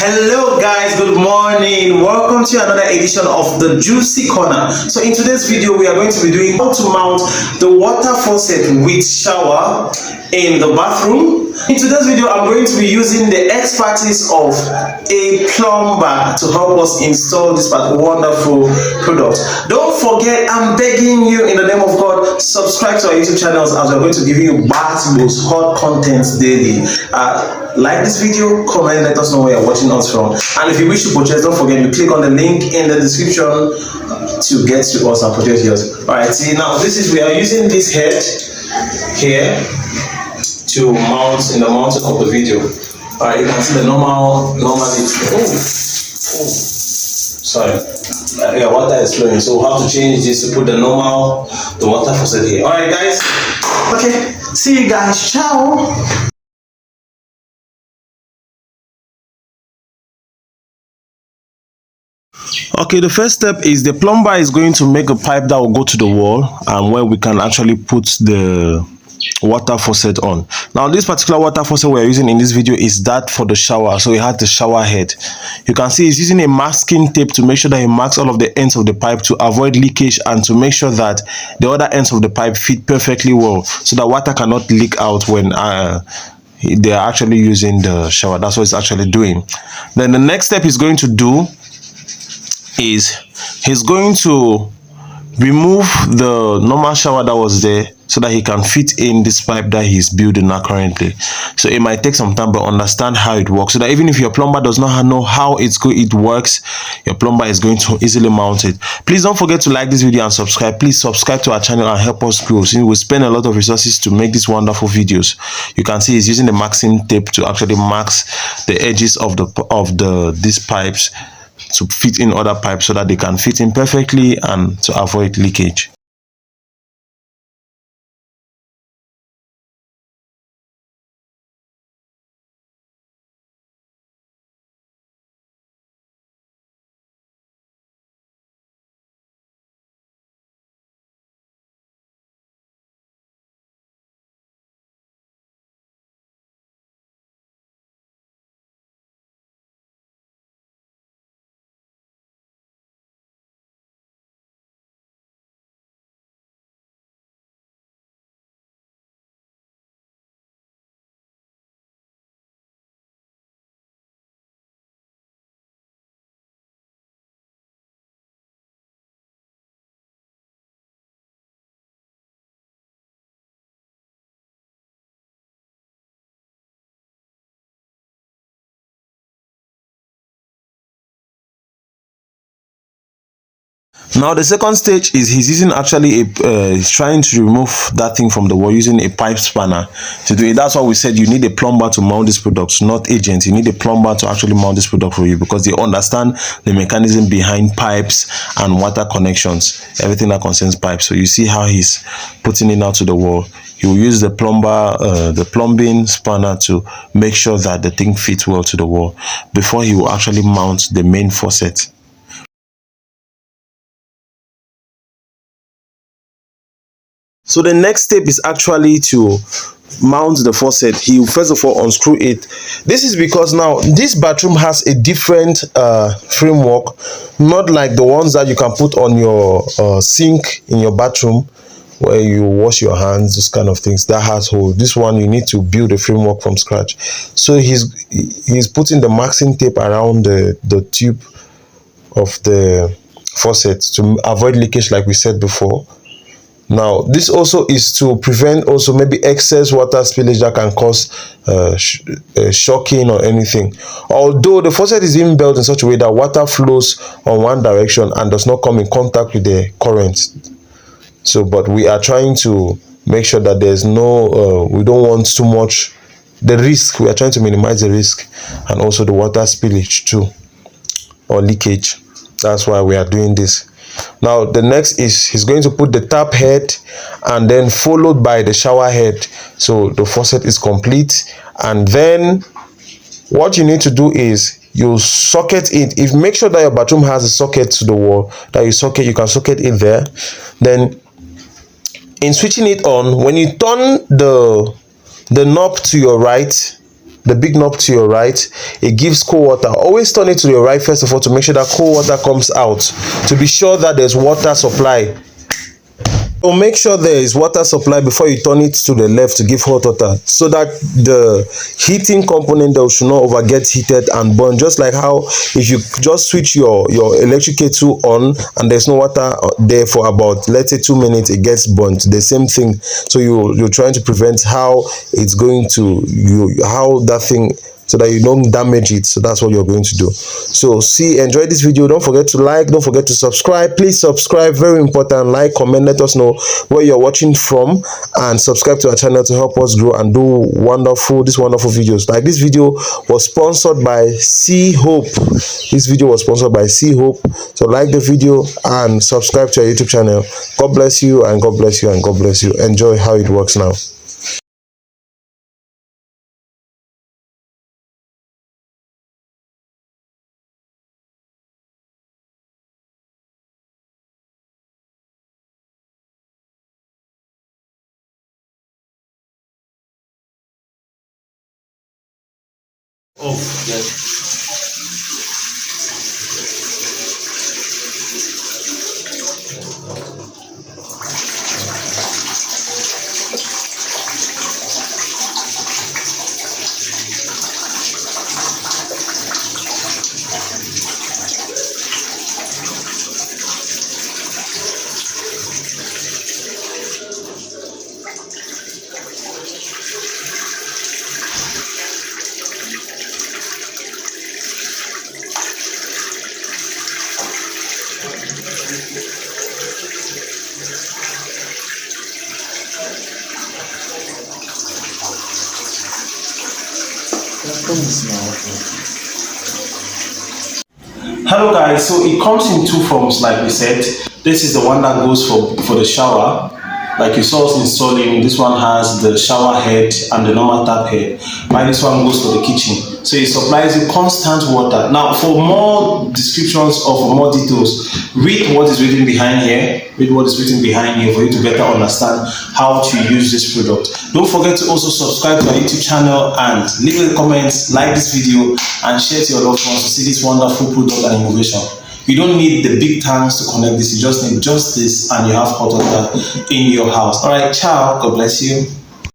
Hello guys, good morning. Welcome to another edition of the Juicy Corner. So in today's video we are going to be doing how to mount the water faucet with shower in the bathroom. In today's video I'm going to be using the expertise of a plumber to help us install this wonderful product. Don't forget, I'm begging you in the name of God, subscribe to our YouTube channels as we're going to give you most hot contents daily. Like this video, comment, let us know where you're watching us from, and if you wish to purchase, don't forget to click on the link in the description to get to us and purchase yours. Alright, see, now we are using this head here to mount in the mountain of the video. Alright, you can see the normal sorry, yeah, water is flowing, so we'll have to change this to put the water faucet here. Alright guys, okay, see you guys, ciao. Okay, the first step is the plumber is going to make a pipe that will go to the wall and where we can actually put the water faucet on. Now this particular water faucet we are using in this video is that for the shower, so it has the shower head. You can see it's using a masking tape to make sure that it marks all of the ends of the pipe to avoid leakage and to make sure that the other ends of the pipe fit perfectly well so that water cannot leak out when they are actually using the shower. That's what it's actually doing. Then the next step he's going to do is he's going to remove the normal shower that was there so that he can fit in this pipe that he's building now currently. So it might take some time, but understand how it works so that even if your plumber does not know how it works, your plumber is going to easily mount it. Please don't forget to like this video and subscribe. Please subscribe to our channel and help us grow, since we spend a lot of resources to make these wonderful videos. You can see he's using the maxing tape to actually max the edges of these pipes to fit in other pipes so that they can fit in perfectly and to avoid leakage. Now the second stage is he's using actually he's trying to remove that thing from the wall using a pipe spanner to do it. That's why we said you need a plumber to mount this product, not agents. You need a plumber to actually mount this product for you because they understand the mechanism behind pipes and water connections, everything that concerns pipes. So you see how he's putting it out to the wall. He will use the plumbing spanner to make sure that the thing fits well to the wall before he will actually mount the main faucet. So the next step is actually to mount the faucet. He will first of all unscrew it. This is because now this bathroom has a different framework, not like the ones that you can put on your sink in your bathroom where you wash your hands, those kind of things. That has hole. This one you need to build a framework from scratch. So he's putting the masking tape around the tube of the faucet to avoid leakage, like we said before. Now this also is to prevent also maybe excess water spillage that can cause shocking or anything. Although the faucet is even built in such a way that water flows on one direction and does not come in contact with the current. So but we are trying to make sure that there's no we don't want too much the risk. We are trying to minimize the risk and also the water spillage too or leakage. That's why we are doing this. Now the next is he's going to put the tap head and then followed by the shower head, so the faucet is complete. And then what you need to do is you socket it. If make sure that your bathroom has a socket to the wall that you can socket it there. Then in switching it on, when you turn the the knob to your right, the big knob to your right, it gives cold water. Always turn it to your right first of all to make sure that cold water comes out, to be sure that there's water supply. So make sure there is water supply before you turn it to the left to give hot water, so that the heating component there should not over get heated and burn. Just like how if you just switch your electric kettle on and there's no water there for about, let's say, 2 minutes, it gets burnt. The same thing. So you're trying to prevent how it's going to how that thing, so that you don't damage it. So that's what you're going to do. So enjoy this video. Don't forget to like, don't forget to subscribe. Please subscribe, very important. Like, comment, let us know where you're watching from, and subscribe to our channel to help us grow and do these wonderful videos. Like this video was sponsored by C Hope. This video was sponsored by C Hope. So like the video and subscribe to our YouTube channel. God bless you, and God bless you, and God bless you. Enjoy how it works now. Oh, yes. Hello guys, so it comes in two forms. Like we said, this is the one that goes for the shower. Like you saw us installing, this one has the shower head and the normal tap head, while this one goes for the kitchen. So it supplies you constant water. Now for more descriptions or for more details, read what is written behind here. Read what is written behind here for you to better understand how to use this product. Don't forget to also subscribe to our YouTube channel and leave a comment, like this video, and share to your loved ones to see this wonderful product and innovation. You don't need the big tanks to connect this. You just need just this, and you have hot water in your house. All right, ciao. God bless you.